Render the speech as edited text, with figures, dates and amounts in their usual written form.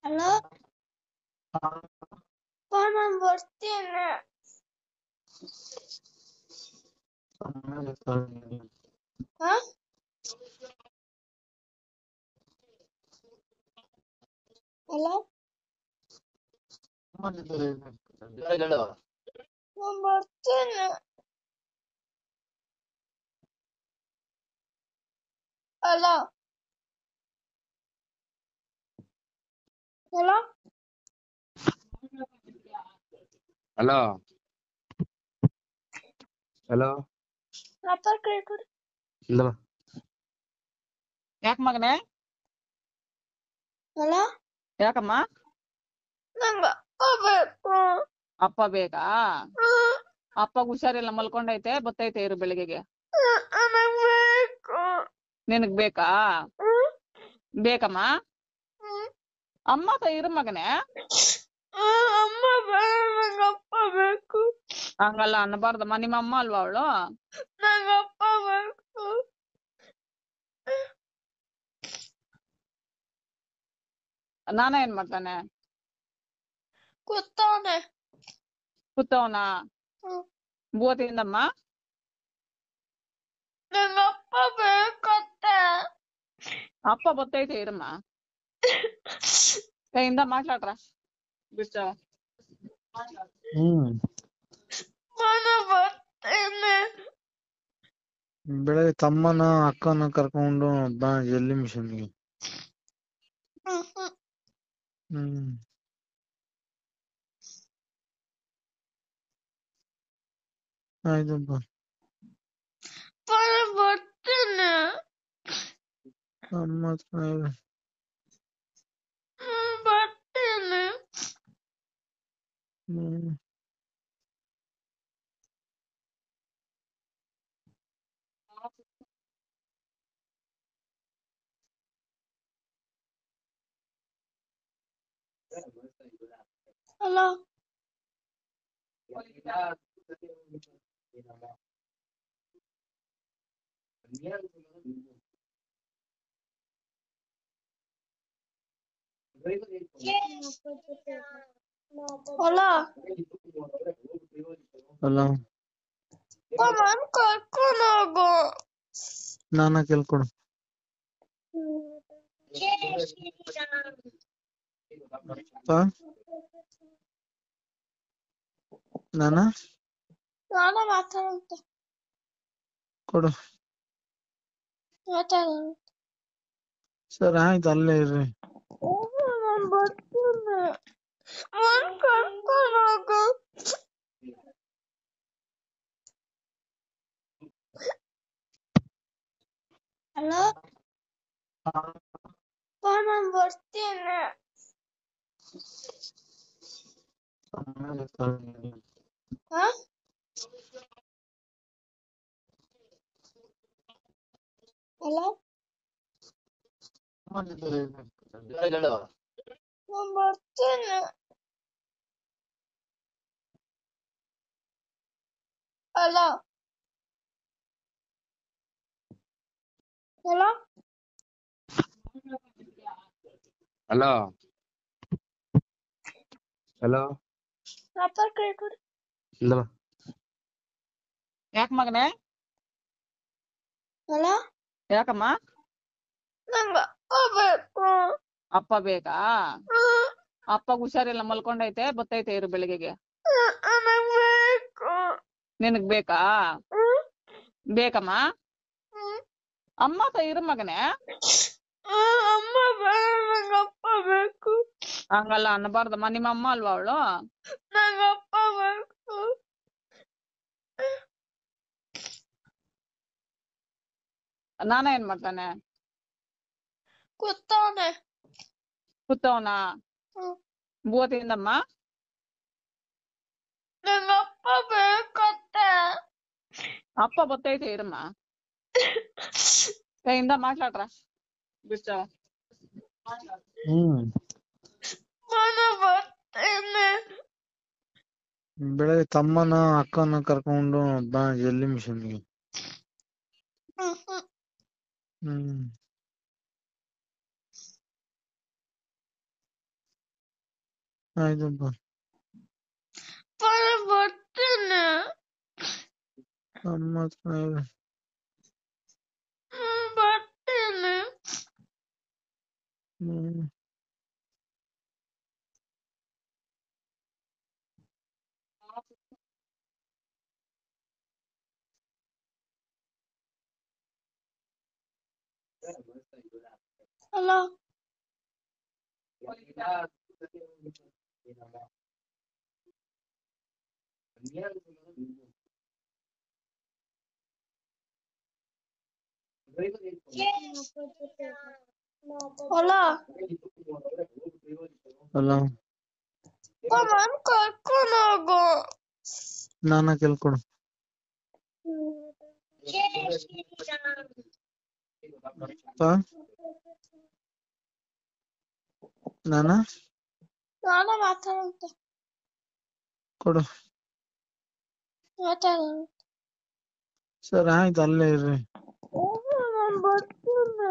Hello ನಾನು ಬರ್ತೀನಿ. Hello ನಾನು ಬರ್ತೀನಿ. ಹಲೋ ಹಲೋ ಹಲೋ ಹಲೋ ಅಪ್ಪ ಕೈ ಕೊಡು. ಇಲ್ಲ ಯಾಕ ಮಗನೇ? ಹಲೋ ಯಾಕಮ್ಮ? ನಂಗ ಅಪ್ಪ ಬೇಕು. ಅಪ್ಪ ಬೇಕಾ? ಅಪ್ಪಗ್ ಹುಷಾರಿಲ್ಲ, ಮಲ್ಕೊಂಡೈತೆ, ಬತ್ತೈತೆ ಇರು ಬೆಳಿಗ್ಗೆಗೆ. ನನಗ್ ಬೇಕು. ನಿನಗ್ ಬೇಕಾ? ಬೇಕಮ್ಮ? ಅಮ್ಮ ಇರು ಮಗನೇ. ಅಮ್ಮ ಬೇಡ, ನಂಗ ಅಪ್ಪ ಬೇಕು. ಹಂಗಲ್ಲ ಅನ್ನಬಾರ್ದಮ್ಮ, ನಿಮ್ಮ ಅಮ್ಮ ಅಲ್ವಾ ಅವಳು? ನಂಗ ಅಪ್ಪ ಬೇಕು. ನಾನ ಏನ್ ಮಾಡ್ತಾನೆ? ಕೂತವನೆ. ಕೂತವನ? ಬೂತಿಂದಮ್ಮ? ನಂಗ ಅಪ್ಪ ಬೇಕತ್ತೆ. ಅಪ್ಪ ಬತ್ತೈತೆ ಇರಮ್ಮ. ಕೈಯಿಂದ ಮಾತಾಡ್ರ ಬಿಡ್ಸ. ನಾನು ಬರ್ತೇನೆ. ಬೆಳಗ್ಗೆ ತಮ್ಮನ ಅಕ್ಕನ ಕರ್ಕೊಂಡು ಬಾ ಜಲ್ಲಿ ಮಿಷನ್ಗೆ. ಆಯ್ತಪ್ಪ. ಬರ್ತೇನೆ. ಅಮ್ಮ ಬರ್ತೇನೆ. ಹಲೋ ಹಲೋ ಹಲೋ ನಾನು ಕರ್ಕೊಂಡು ಹೋಗು. ನಾನ ಕೇಳ್ಕೊಡು. ನಾನ ನಾನು ಮಾತಾಡುತ್ತೆ. ಕೊಡು. ಮಾತಾಡೋಣ. ಸರಿ ಆಯ್ತು, ಅಲ್ಲೇ ಇರ್ರಿ. ನಾನು ಬರ್ತೀನಿ. ನಾನು ಕರ್ಕೊಂಡು ಹೋಗು. ಹಲೋ ನಾನು ಬರ್ತೀನಿ. ಹಲೋ ನಾನು ಬರ್ತೀನಿ. ಹಲೋ ಹಲೋ ಹಲೋ ಹಲೋ ಅಪ್ಪ ಕೈ ಕೊಡು. ಇಲ್ಲ ಯಾಕ ಮಗನೇ? ಹಲೋ ಯಾಕಮ್ಮ? ನಂಗ ಅಪ್ಪ ಬೇಕು. ಅಪ್ಪ ಬೇಕಾ? ಅಪ್ಪಗ್ ಹುಷಾರಿಲ್ಲ, ಮಲ್ಕೊಂಡೈತೆ, ಬತ್ತೈತೆ ಇರು ಬೆಳಿಗ್ಗೆಗೆ. ನನಗ್ ಬೇಕು. ನಿನಗ್ ಬೇಕಾ? ಬೇಕಮ್ಮ? ಅಮ್ಮ ಇರು ಮಗನೇ. ಅಮ್ಮ ಬೇಡ, ನಂಗ ಅಪ್ಪ ಬೇಕು. ಹಂಗಲ್ಲ ಅನ್ನಬಾರ್ದಮ್ಮ, ನಿಮ್ಮ ಅಮ್ಮ ಅಲ್ವಾ ಅವಳು? ನಂಗ ಅಪ್ಪ ಬೇಕು. ನಾನ ಏನ್ ಮಾಡ್ತಾನೆ? ಕೂತವನೆ. ಕೂತವನ? ಬೂತಿಂದಮ್ಮ? ನಂಗ ಅಪ್ಪ ಬೇಕತ್ತೆ. ಅಪ್ಪ ಬತ್ತೈತೆ ಇರಮ್ಮ. ಕೈಯಿಂದ ಮಾತಾಡ್ರ ಬಿಡ್ಸ. ನಾನು ಬರ್ತೇನೆ. ಬೆಳಗ್ಗೆ ತಮ್ಮನ ಅಕ್ಕನ ಕರ್ಕೊಂಡು ಬಾ ಜಲ್ಲಿ ಮಿಷನ್ಗೆ. ಆಯ್ತಪ್ಪ. ನಾನು ಬರ್ತೀನಿ. ಅಮ್ಮ ಹತ್ರ ಇರು. ಬರ್ತೀನಿ. ಹ್ಮ್. ಹಲೋ. ಹಲೋ. ಹಲೋ. ನಾನು ಕರ್ಕೊಂಡು ಹೋಗು. ನಾನ ಕೇಳ್ಕೊಡು. ನಾನ ನಾನು ಮಾತಾಡುತ್ತೆ. ಕೊಡು. ಮಾತಾಡ. ಸರಿ ಆಯ್ತು, ಅಲ್ಲೇ ಇರ್ರಿ. ನಾನು ಬರ್ತೀನಿ.